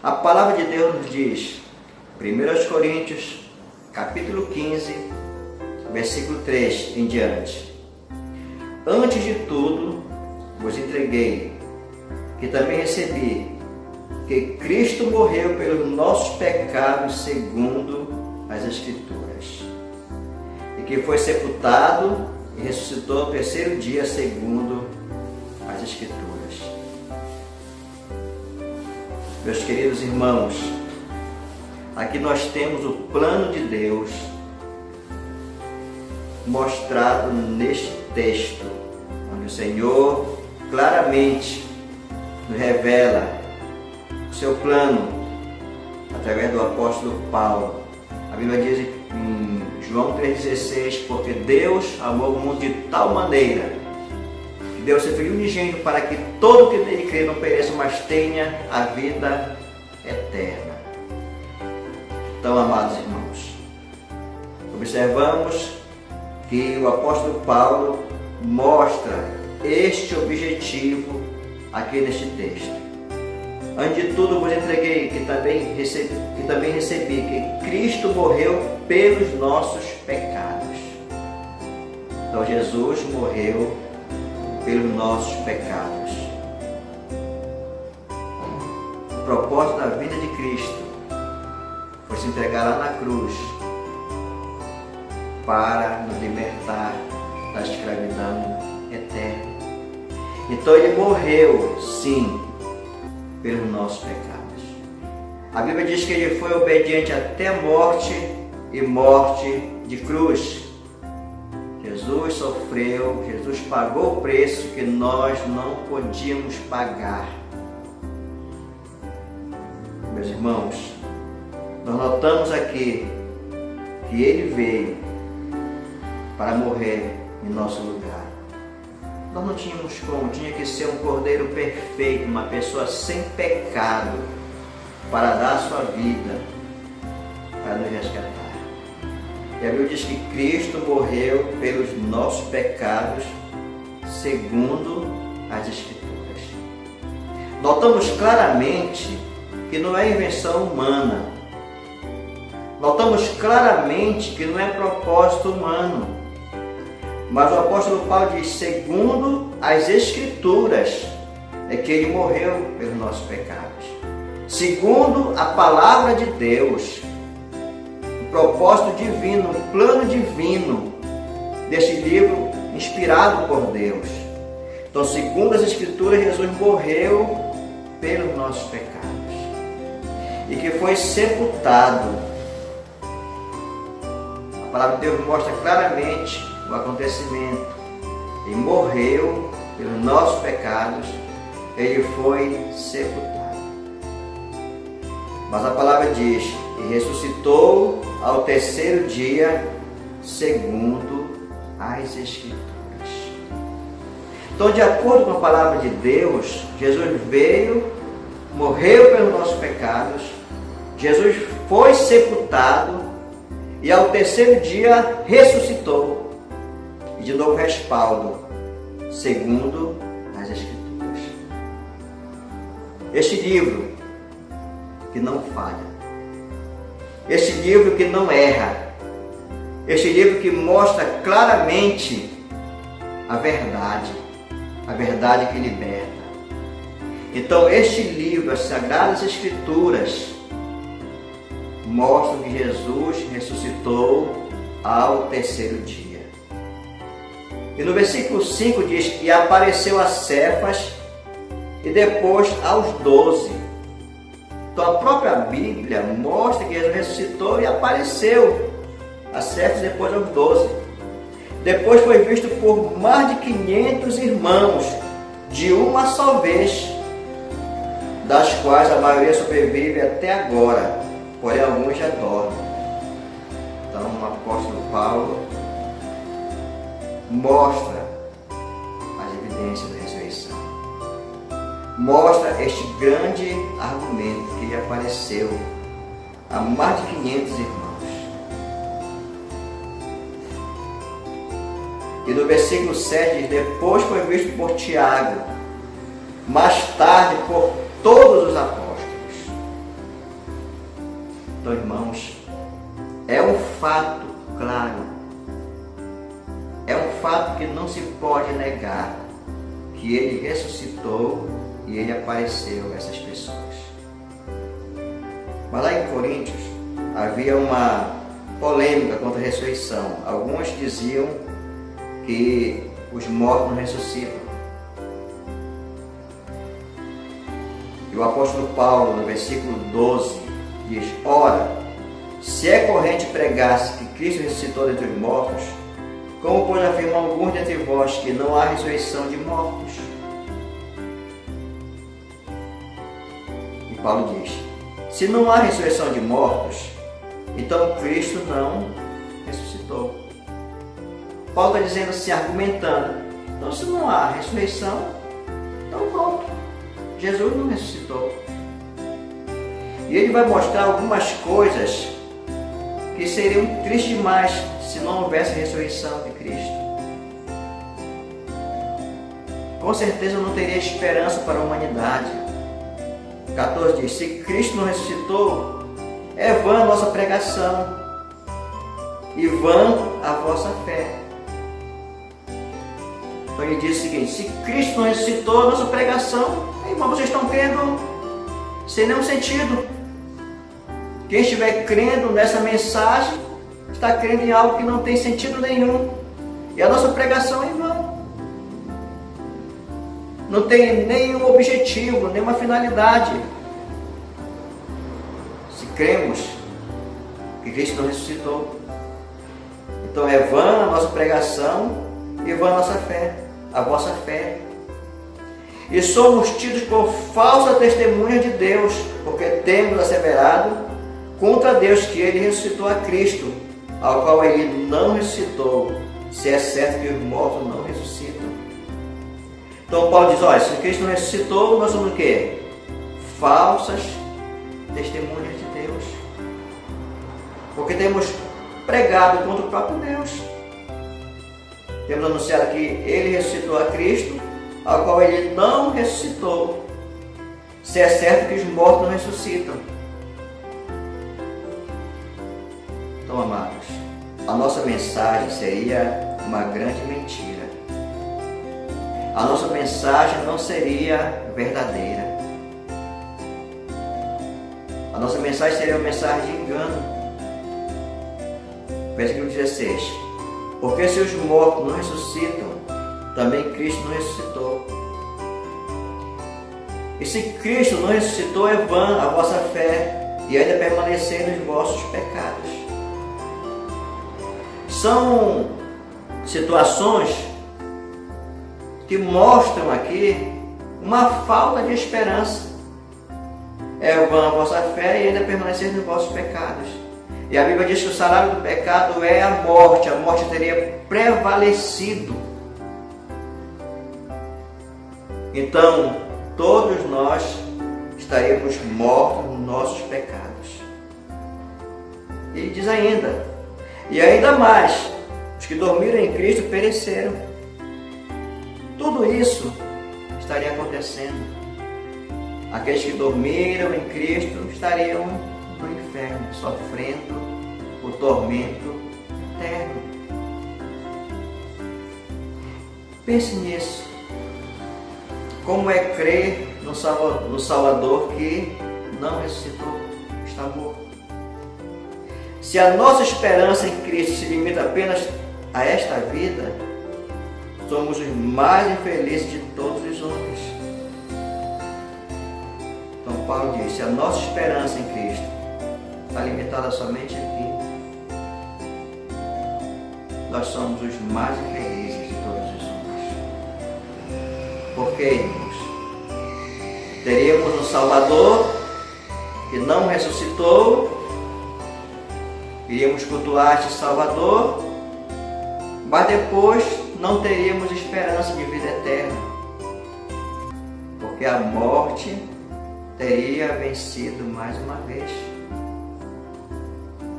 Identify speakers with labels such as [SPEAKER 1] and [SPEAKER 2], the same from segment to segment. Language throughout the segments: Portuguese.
[SPEAKER 1] A palavra de Deus nos diz, 1 Coríntios, capítulo 15, versículo 3 em diante. Antes de tudo, vos entreguei, que também recebi, que Cristo morreu pelos nossos pecados segundo as Escrituras, e que foi sepultado e ressuscitou ao terceiro dia segundo as Escrituras. Meus queridos irmãos, aqui nós temos o plano de Deus mostrado neste texto, onde o Senhor claramente nos revela o seu plano através do apóstolo Paulo. A Bíblia diz em João 3,16, porque Deus amou o mundo de tal maneira que deu seu Filho unigênito para que todo que nele crê não pereça, mas tenha a vida eterna. Então, amados irmãos, observamos que o apóstolo Paulo mostra este objetivo aqui neste texto. Antes de tudo vos entreguei, que também recebi, que Cristo morreu pelos nossos pecados. Então Jesus morreu pelos nossos pecados. O propósito da vida de Cristo foi se entregar lá na cruz para nos libertar da escravidão eterna. Então ele morreu, sim, pelos nossos pecados. A Bíblia diz que ele foi obediente até a morte e morte de cruz. Jesus sofreu, Jesus pagou o preço que nós não podíamos pagar. Meus irmãos, nós notamos aqui que ele veio para morrer em nosso lugar. Nós não tínhamos como, tinha que ser um cordeiro perfeito, uma pessoa sem pecado, para dar a sua vida, para nos resgatar. E a Bíblia diz que Cristo morreu pelos nossos pecados, segundo as Escrituras. Notamos claramente que não é invenção humana. Notamos claramente que não é propósito humano. Mas o apóstolo Paulo diz, segundo as Escrituras, é que ele morreu pelos nossos pecados. Segundo a palavra de Deus, o propósito divino, o plano divino deste livro inspirado por Deus. Então, segundo as Escrituras, Jesus morreu pelos nossos pecados e que foi sepultado. A palavra de Deus mostra claramente o acontecimento. Ele morreu pelos nossos pecados, ele foi sepultado. Mas a palavra diz, e ressuscitou ao terceiro dia, segundo as Escrituras. Então, de acordo com a palavra de Deus, Jesus veio, morreu pelos nossos pecados, Jesus foi sepultado e ao terceiro dia ressuscitou. E de novo respaldo, segundo as Escrituras. Este livro que não falha, este livro que não erra, este livro que mostra claramente a verdade que liberta. Então este livro, as Sagradas Escrituras, mostram que Jesus ressuscitou ao terceiro dia. E no versículo 5 diz, e apareceu a Cefas e depois aos 12. Então a própria Bíblia mostra que Jesus ressuscitou e apareceu a Cefas e depois aos 12. Depois foi visto por mais de 500 irmãos, de uma só vez, das quais a maioria sobrevive até agora, porém alguns já dormem. Então o apóstolo Paulo mostra as evidências da ressurreição. Mostra este grande argumento que ele apareceu a mais de 500 irmãos. E no versículo 7 diz, depois foi visto por Tiago, mais tarde por todos os apóstolos. apareceu a essas pessoas. Mas lá em Coríntios havia uma polêmica contra a ressurreição. Alguns diziam que os mortos não ressuscitam. E o apóstolo Paulo, no versículo 12, diz: ora, se é corrente pregar-se que Cristo ressuscitou dentre os mortos, como pois afirmam alguns dentre vós que não há ressurreição de mortos? E Paulo diz: se não há ressurreição de mortos, então Cristo não ressuscitou. Paulo está dizendo assim, argumentando: então se não há ressurreição, então pronto, Jesus não ressuscitou. E ele vai mostrar algumas coisas que seriam tristes demais se não houvesse ressurreição de Cristo. Com certeza não teria esperança para a humanidade. 14 diz: se Cristo não ressuscitou, é vã a nossa pregação e vã a vossa fé. Então ele diz o seguinte: se Cristo não ressuscitou, a nossa pregação, irmão, vocês estão crendo sem nenhum sentido. Quem estiver crendo nessa mensagem está crendo em algo que não tem sentido nenhum. E a nossa pregação é em vão. Não tem nenhum objetivo, nenhuma finalidade. Se cremos que Cristo não ressuscitou, então é vã a nossa pregação e vã a nossa fé, a vossa fé. E somos tidos por falsa testemunha de Deus, porque temos asseverado contra Deus que Ele ressuscitou a Cristo, ao qual Ele não ressuscitou, se é certo que os mortos não ressuscitam. Então Paulo diz: olha, se Cristo não ressuscitou, nós somos o quê? Falsas testemunhas de Deus, porque temos pregado contra o próprio Deus. Temos anunciado que Ele ressuscitou a Cristo, ao qual Ele não ressuscitou, se é certo que os mortos não ressuscitam. Então, amados, a nossa mensagem seria uma grande mentira. A nossa mensagem não seria verdadeira. A nossa mensagem seria uma mensagem de engano. Versículo 16: porque se os mortos não ressuscitam, também Cristo não ressuscitou. E se Cristo não ressuscitou, é vã a vossa fé, e ainda permanecer nos vossos pecados. São situações que mostram aqui uma falta de esperança. É vã a vossa fé e ainda permanecer nos vossos pecados. E a Bíblia diz que o salário do pecado é a morte teria prevalecido. Então, todos nós estaríamos mortos nos nossos pecados. Ele diz ainda: e ainda mais, os que dormiram em Cristo pereceram. Tudo isso estaria acontecendo. Aqueles que dormiram em Cristo estariam no inferno, sofrendo o tormento eterno. Pense nisso. Como é crer no Salvador que não ressuscitou, está morto? Se a nossa esperança em Cristo se limita apenas a esta vida, somos os mais infelizes de todos os homens. Então Paulo diz: se a nossa esperança em Cristo está limitada somente aqui, nós somos os mais infelizes de todos os homens. Por quê, irmãos? Teríamos um Salvador que não ressuscitou, iríamos cultuar este Salvador, mas depois não teríamos esperança de vida eterna, porque a morte teria vencido mais uma vez.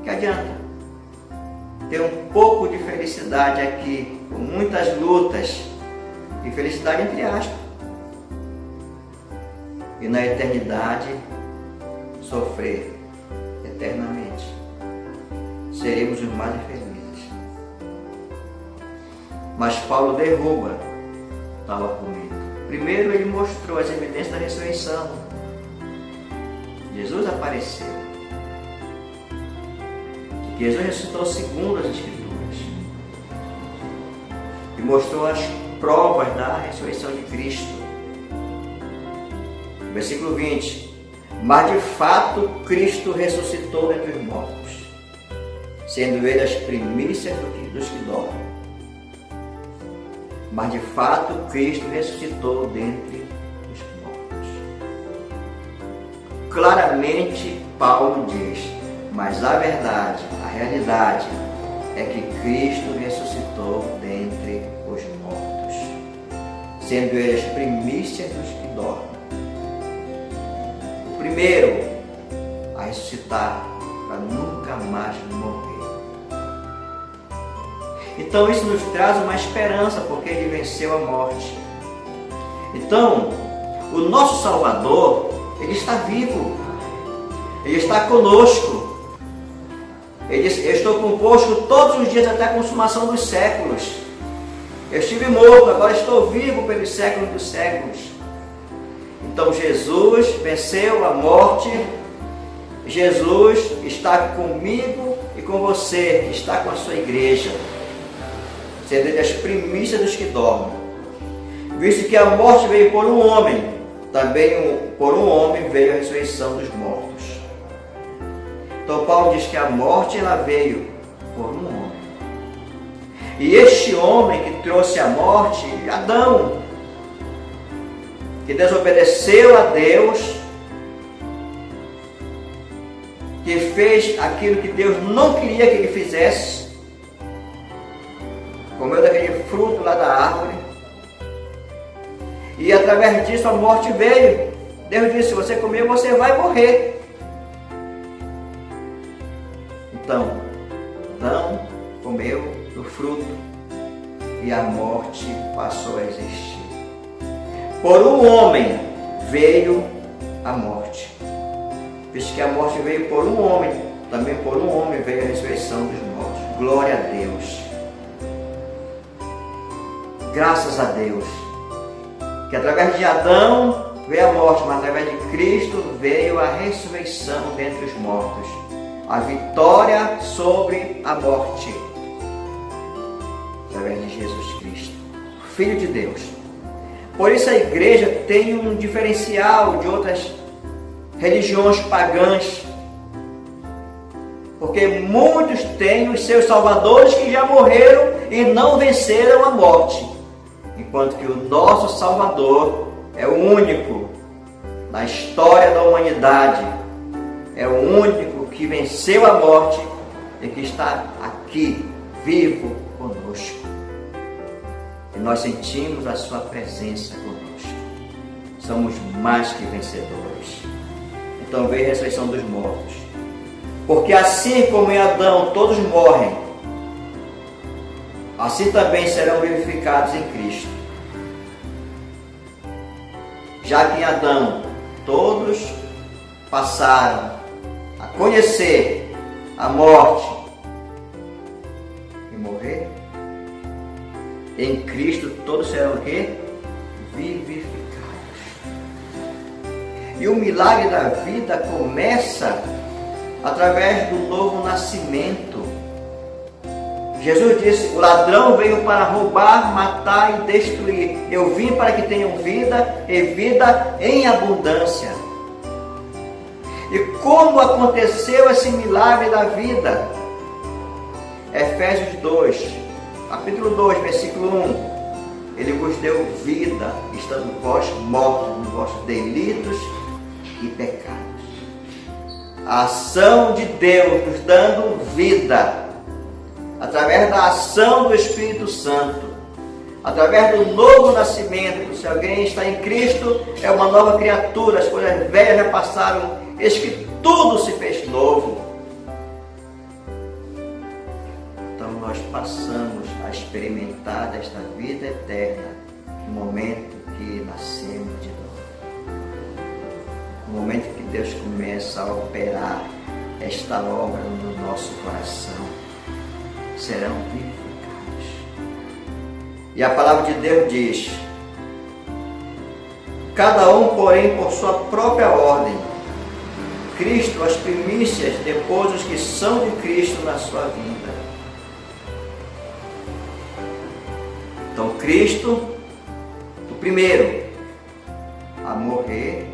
[SPEAKER 1] Que adianta ter um pouco de felicidade aqui, com muitas lutas, e felicidade entre aspas, e na eternidade sofrer eternamente? Seremos os mais infelizes. Mas Paulo derruba tal argumento. Primeiro ele mostrou as evidências da ressurreição. Jesus apareceu. Jesus ressuscitou segundo as Escrituras. E mostrou as provas da ressurreição de Cristo. Versículo 20. Mas de fato Cristo ressuscitou dentre os mortos, sendo ele as primícias dos que dormem. Mas de fato Cristo ressuscitou dentre os mortos. Claramente Paulo diz, mas a verdade, a realidade é que Cristo ressuscitou dentre os mortos, sendo ele as primícias dos que dormem. O primeiro a ressuscitar para nunca mais morrer. Então isso nos traz uma esperança, porque ele venceu a morte. Então, o nosso Salvador, ele está vivo. Ele está conosco. Ele diz, eu estou convosco todos os dias até a consumação dos séculos. Eu estive morto, agora estou vivo pelos séculos dos séculos. Então Jesus venceu a morte. Jesus está comigo e com você, está com a sua igreja, sendo ele as primícias dos que dormem. Visto que a morte veio por um homem, também por um homem veio a ressurreição dos mortos. Então Paulo diz que a morte ela veio por um homem. E este homem que trouxe a morte, Adão, que desobedeceu a Deus, que fez aquilo que Deus não queria que ele fizesse, comeu daquele fruto lá da árvore, e através disso a morte veio. Deus disse, se você comer, você vai morrer. Então, Adão comeu do fruto e a morte passou a existir. Por um homem veio a morte. Visto que a morte veio por um homem, também por um homem veio a ressurreição dos mortos. Glória a Deus. Graças a Deus. Que através de Adão veio a morte, mas através de Cristo veio a ressurreição dentre os mortos. A vitória sobre a morte. Através de Jesus Cristo, Filho de Deus. Por isso a igreja tem um diferencial de outras religiões pagãs. Porque muitos têm os seus salvadores que já morreram e não venceram a morte. Enquanto que o nosso Salvador é o único na história da humanidade. É o único que venceu a morte e que está aqui, vivo conosco. E nós sentimos a sua presença conosco. Somos mais que vencedores. Então veio a ressurreição dos mortos. Porque assim como em Adão todos morrem, assim também serão vivificados em Cristo. Já que em Adão todos passaram a conhecer a morte e morrer, em Cristo todos serão o quê? Vivificados. E o milagre da vida começa através do novo nascimento. Jesus disse, o ladrão veio para roubar, matar e destruir. Eu vim para que tenham vida e vida em abundância. E como aconteceu esse milagre da vida? Efésios 2, capítulo 2, versículo 1. Ele vos deu vida, estando vós mortos nos vossos delitos e pecados. A ação de Deus nos dando vida, através da ação do Espírito Santo, através do novo nascimento. Se alguém está em Cristo, é uma nova criatura, as coisas velhas já passaram, eis que tudo se fez novo. Então nós passamos a experimentar desta vida eterna no momento que nascemos de novo. No momento que Deus começa a operar esta obra no nosso coração, serão vivificados. E a palavra de Deus diz cada um, porém, por sua própria ordem. Cristo, as primícias, depois os que são de Cristo na sua vinda. Então, Cristo, o primeiro a morrer,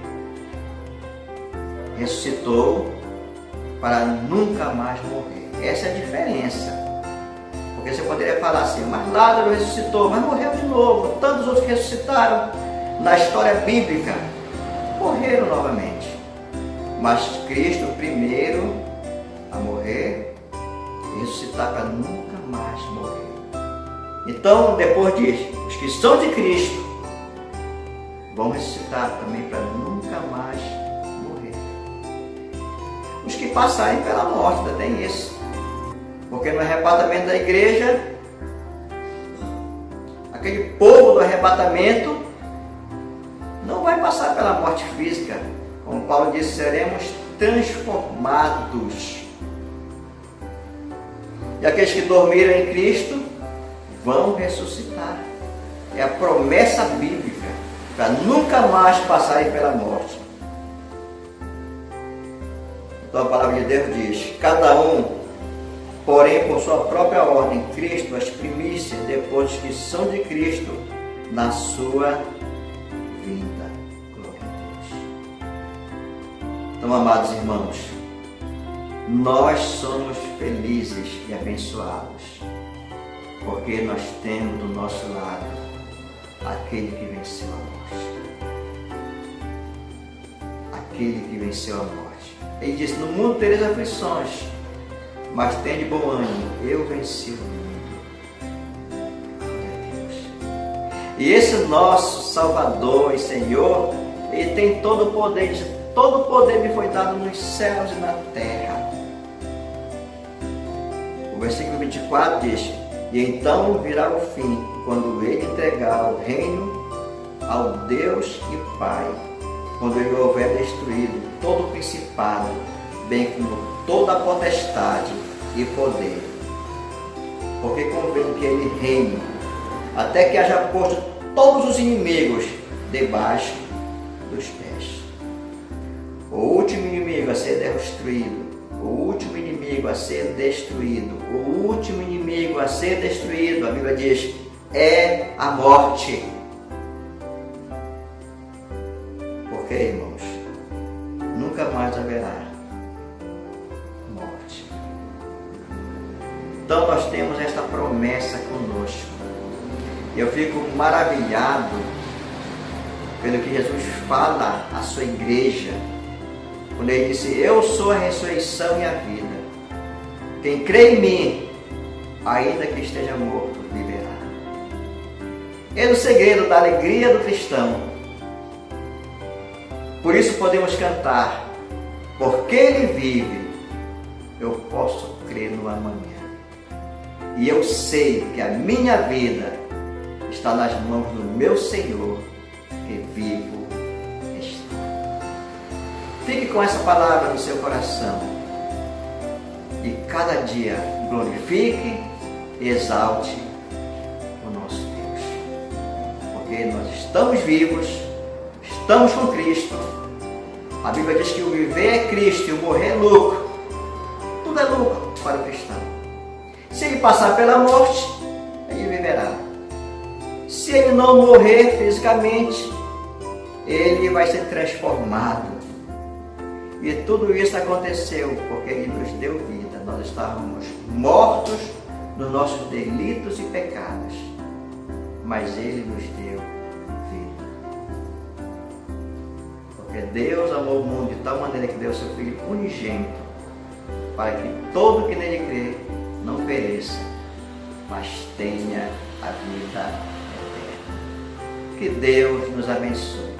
[SPEAKER 1] ressuscitou para nunca mais morrer. Essa é a diferença. Porque você poderia falar assim, mas Lázaro ressuscitou, mas morreu de novo. Tantos outros que ressuscitaram na história bíblica morreram novamente. Mas Cristo, o primeiro a morrer e ressuscitar para nunca mais morrer. Então, depois disso, os que são de Cristo vão ressuscitar também para nunca mais morrer. Os que passarem pela morte, ainda tem isso. Porque no arrebatamento da igreja, aquele povo do arrebatamento não vai passar pela morte física. Como Paulo disse, seremos transformados. E aqueles que dormiram em Cristo vão ressuscitar. É a promessa bíblica para nunca mais passarem pela morte. Então a palavra de Deus diz, cada um, porém por sua própria ordem, Cristo, as primícias, depois que são de Cristo, na sua vinda. Glória a Deus. Então, amados irmãos, nós somos felizes e abençoados, porque nós temos do nosso lado aquele que venceu a morte. Aquele que venceu a morte. Ele disse, no mundo tereis aflições, mas tende bom ânimo, eu venci o mundo. Glória a Deus. E esse nosso Salvador e Senhor, Ele tem todo o poder. Ele diz, todo o poder me foi dado nos céus e na terra. O versículo 24 diz, e então virá o fim, quando Ele entregar o reino ao Deus e Pai, quando Ele houver destruído todo o principado, bem como toda a potestade e poder. Porque convém que Ele reine, até que haja posto todos os inimigos debaixo dos pés. O último inimigo a ser destruído, o último inimigo a ser destruído, o último inimigo a ser destruído, a Bíblia diz, é a morte. Porque, irmãos, nunca mais haverá morte. Então nós temos esta promessa conosco. Eu fico maravilhado pelo que Jesus fala à sua igreja, quando Ele disse, eu sou a ressurreição e a vida. Quem crê em mim, ainda que esteja morto, viverá. É o segredo da alegria do cristão. Por isso podemos cantar, porque Ele vive, eu posso crer no amanhã. E eu sei que a minha vida está nas mãos do meu Senhor, que vivo está. Fique com essa palavra no seu coração e cada dia glorifique e exalte o nosso Deus. Porque nós estamos vivos, estamos com Cristo. A Bíblia diz que o viver é Cristo e o morrer é lucro. Tudo é lucro para o cristão. Se ele passar pela morte, ele viverá. Se ele não morrer fisicamente, ele vai ser transformado. E tudo isso aconteceu porque Ele nos deu vida. Nós estávamos mortos nos nossos delitos e pecados, mas Ele nos deu vida. Porque Deus amou o mundo de tal maneira que deu seu Filho unigênito, para que todo que nele crê não pereça, mas tenha a vida eterna. Que Deus nos abençoe.